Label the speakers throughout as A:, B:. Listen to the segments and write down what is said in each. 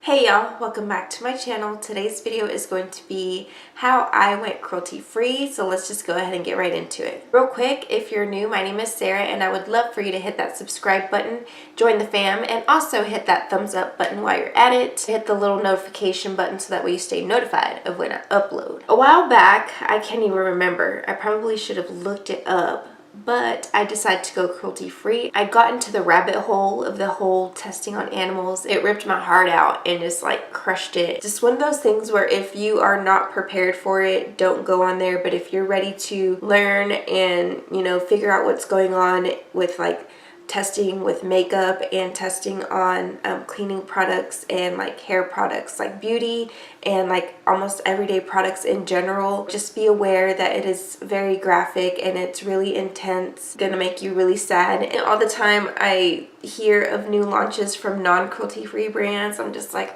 A: Hey y'all, welcome back to my channel. Today's video is going to be how I went cruelty free, so let's just go ahead and get right into it. Real quick, if you're new, my name is Sarah and I would love for you to hit that subscribe button, join the fam, and also hit that thumbs up button while you're at it. Hit the little notification button so that way you stay notified of when I upload. A while back, I can't even remember, I probably should have looked it up, but I decided to go cruelty free. I got into the rabbit hole of the whole testing on animals. It ripped my heart out and just like crushed it. Just one of those things where if you are not prepared for it, don't go on there. But if you're ready to learn and, figure out what's going on with like testing with makeup and testing on cleaning products and like hair products, like beauty and like almost everyday products in general, just be aware that it is very graphic and it's really intense, gonna make you really sad. And all the time I hear of new launches from non-cruelty free brands, I'm just like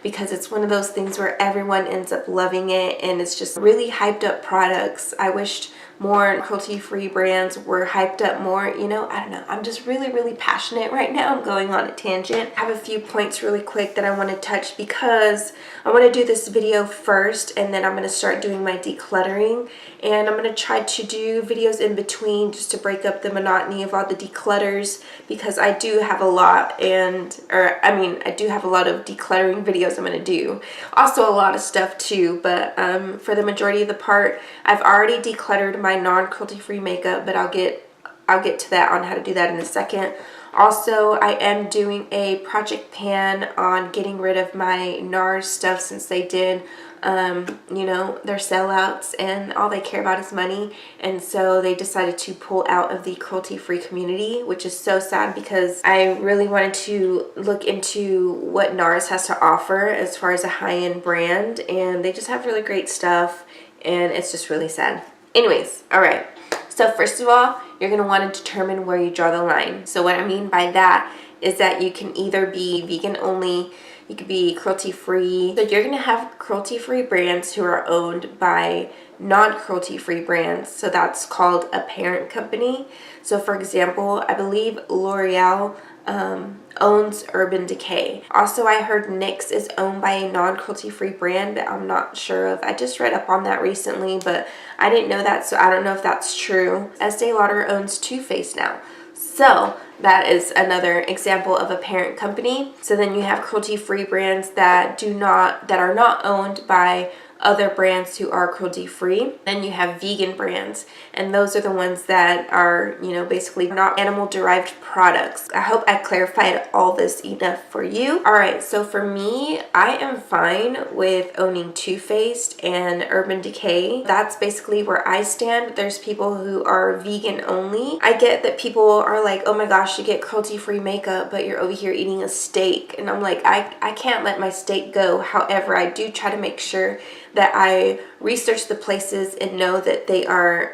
A: because it's one of those things where everyone ends up loving it and it's just really hyped up products. I wished more cruelty-free brands were hyped up more, I don't know. I'm just really passionate right now. I'm going on a tangent. I have a few points really quick that I want to touch because I want to do this video first and then I'm going to start doing my decluttering, and I'm going to try to do videos in between just to break up the monotony of all the declutters, because I do have a lot I do have a lot of decluttering videos I'm going to do. Also a lot of stuff too, but for the majority of the part, I've already decluttered my non-cruelty free makeup, but I'll get to that on how to do that in a second. Also, I am doing a project pan on getting rid of my NARS stuff, since they did their sellouts and all they care about is money, and so they decided to pull out of the cruelty free community, which is so sad because I really wanted to look into what NARS has to offer as far as a high-end brand, and they just have really great stuff and it's just really sad. Anyways, all right. So first of all, you're going to want to determine where you draw the line. So what I mean by that is that you can either be vegan only, you could be cruelty free. So you're going to have cruelty free brands who are owned by non-cruelty free brands. So that's called a parent company. So for example, I believe L'Oreal owns Urban Decay. Also, I heard NYX is owned by a non-cruelty free brand, but I'm not sure of. I just read up on that recently, but I didn't know that, so I don't know if that's true. Estee Lauder owns Too Faced now. So that is another example of a parent company. So then you have cruelty free brands that are not owned by other brands who are cruelty free. Then you have vegan brands, and those are the ones that are, basically not animal derived products. I hope I clarified all this enough for you. All right, so for me, I am fine with owning Too Faced and Urban Decay. That's basically where I stand. There's people who are vegan only. I get that people are like, oh my gosh, you get cruelty free makeup, but you're over here eating a steak. And I'm like, I can't let my steak go. However, I do try to make sure that I research the places and know that they are,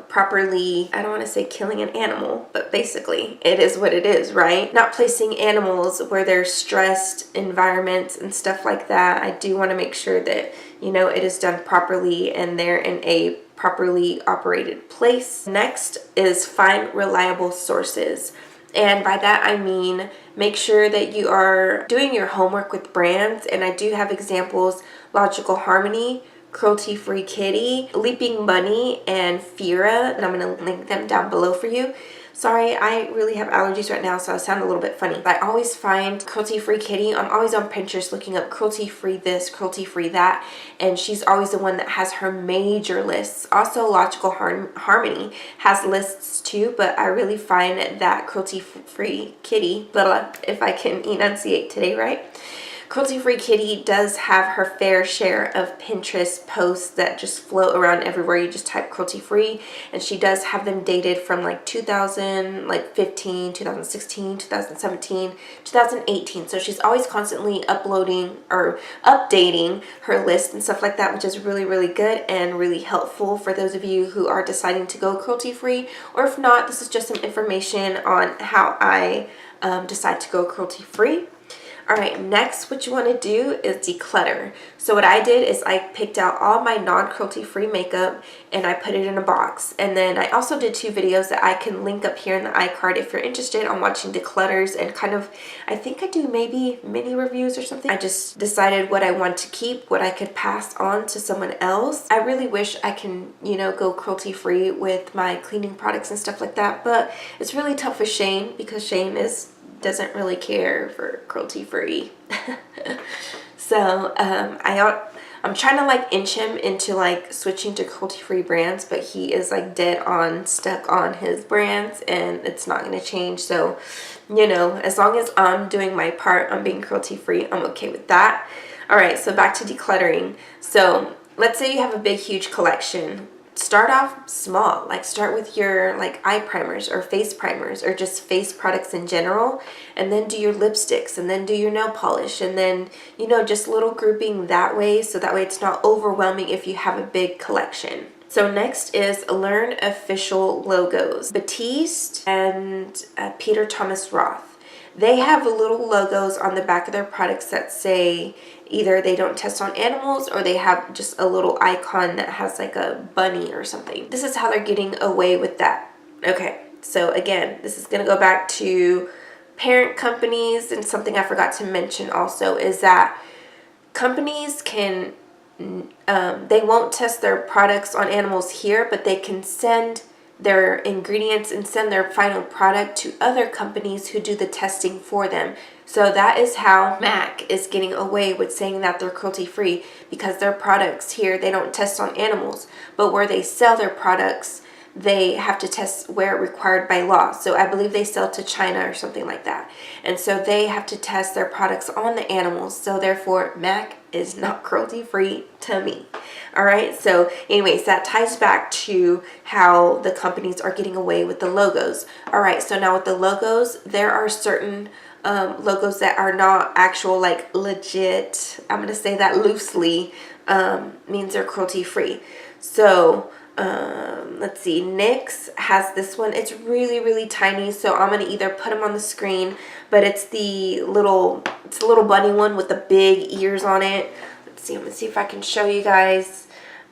A: properly, I don't want to say killing an animal, but basically it is what it is, right? Not placing animals where they're stressed environments and stuff like that. I do want to make sure that, it is done properly and they're in a properly operated place. Next is find reliable sources. And by that I mean make sure that you are doing your homework with brands, and I do have examples: Logical Harmony, Cruelty Free Kitty, Leaping Bunny, and Fira, and I'm going to link them down below for you. Sorry, I really have allergies right now, so I sound a little bit funny. But I always find Cruelty Free Kitty. I'm always on Pinterest looking up cruelty free this, cruelty free that, and she's always the one that has her major lists. Also, Logical Harmony has lists too, but I really find that Cruelty Free Kitty, if I can enunciate today right, Cruelty Free Kitty does have her fair share of Pinterest posts that just float around everywhere. You just type cruelty free, and she does have them dated from like 2015, 2016, 2017, 2018. So she's always constantly uploading or updating her list and stuff like that, which is really good and really helpful for those of you who are deciding to go cruelty free. Or if not, this is just some information on how I decide to go cruelty free. Alright, next what you want to do is declutter. So what I did is I picked out all my non-cruelty free makeup and I put it in a box. And then I also did 2 videos that I can link up here in the iCard if you're interested on watching declutters and kind of, I think I do maybe mini reviews or something. I just decided what I want to keep, what I could pass on to someone else. I really wish I can, you know, go cruelty free with my cleaning products and stuff like that, but it's really tough with Shane because Shane doesn't really care for cruelty free. So I'm trying to like inch him into like switching to cruelty free brands, but he is like dead on stuck on his brands and it's not going to change. So, you know, as long as I'm doing my part on being cruelty free, I'm okay with that. All right, so back to decluttering. So let's say you have a big huge collection. Start off small, like start with your like eye primers or face primers or just face products in general, and then do your lipsticks and then do your nail polish, and then, you know, just little grouping that way, so that way it's not overwhelming if you have a big collection. So next is learn official logos. Batiste and Peter Thomas Roth. They have little logos on the back of their products that say either they don't test on animals or they have just a little icon that has like a bunny or something. This is how they're getting away with that. Okay, so again, this is going to go back to parent companies, and something I forgot to mention also is that companies can, they won't test their products on animals here, but they can send their ingredients and send their final product to other companies who do the testing for them. So that is how MAC is getting away with saying that they're cruelty free, because their products here, they don't test on animals, but where they sell their products, they have to test where required by law. So I believe they sell to China or something like that. And so they have to test their products on the animals. So therefore, MAC is not cruelty free to me. All right. So anyways, that ties back to how the companies are getting away with the logos. All right. So now with the logos, there are certain logos that are not actual, like legit, I'm going to say that loosely, means they're cruelty free. So let's see, NYX has this one. It's really tiny, so I'm going to either put them on the screen, but it's the little bunny one with the big ears on it. Let's see, I'm going to see if I can show you guys.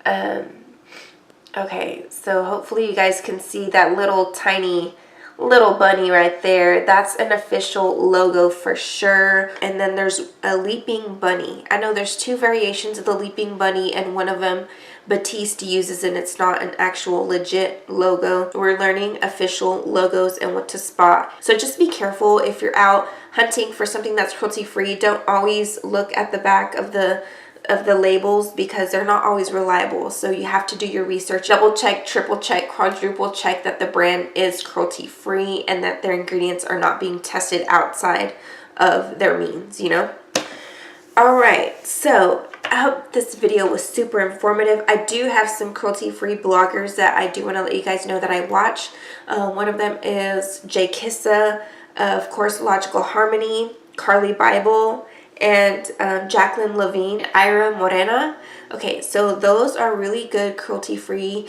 A: Okay, so hopefully you guys can see that little tiny little bunny right there. That's an official logo for sure. And then there's a leaping bunny. I know there's 2 variations of the leaping bunny, and one of them Batiste uses, and it's not an actual legit logo. We're learning official logos and what to spot. So just be careful if you're out hunting for something that's cruelty free. Don't always look at the back of the labels, because they're not always reliable. So you have to do your research, double check, triple check, quadruple check that the brand is cruelty free and that their ingredients are not being tested outside of their means, you know. All right, so I hope this video was super informative. I do have some cruelty free bloggers that I do want to let you guys know that I watch. One of them is Jay Kissa, of course Logical Harmony, Carly Bible, and Jacqueline Levine, Ira Morena. Okay, so those are really good cruelty-free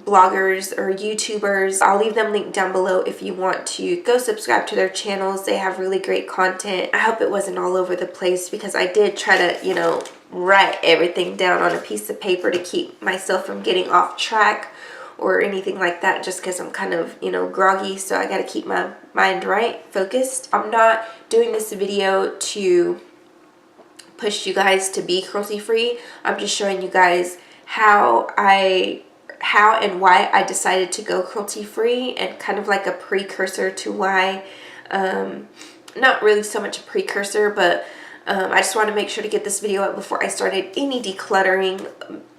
A: bloggers or YouTubers. I'll leave them linked down below if you want to go subscribe to their channels. They have really great content. I hope it wasn't all over the place, because I did try to, you know, write everything down on a piece of paper to keep myself from getting off track or anything like that, just because I'm kind of, you know, groggy, so I got to keep my mind right, focused. I'm not doing this video to push you guys to be cruelty free. I'm just showing you guys how and why I decided to go cruelty free, and kind of like a precursor to why, not really so much a precursor, but I just want to make sure to get this video up before I started any decluttering.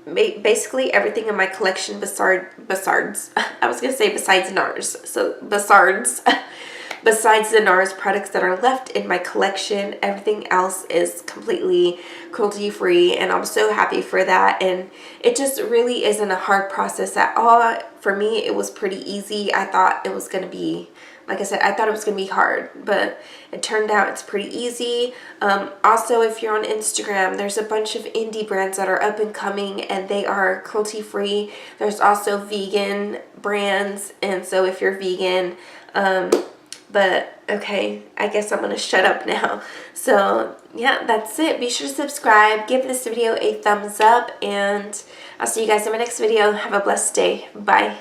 A: Basically everything in my collection besides I was gonna say besides NARS, so besides the NARS products that are left in my collection, everything else is completely cruelty free, and I'm so happy for that. And it just really isn't a hard process at all. For me, it was pretty easy. I thought it was gonna be, like I said, I thought it was going to be hard, but it turned out it's pretty easy. Also, if you're on Instagram, there's a bunch of indie brands that are up and coming, and they are cruelty free. There's also vegan brands, and so if you're vegan, But okay, I guess I'm gonna shut up now. So yeah, that's it. Be sure to subscribe, give this video a thumbs up, and I'll see you guys in my next video. Have a blessed day. Bye.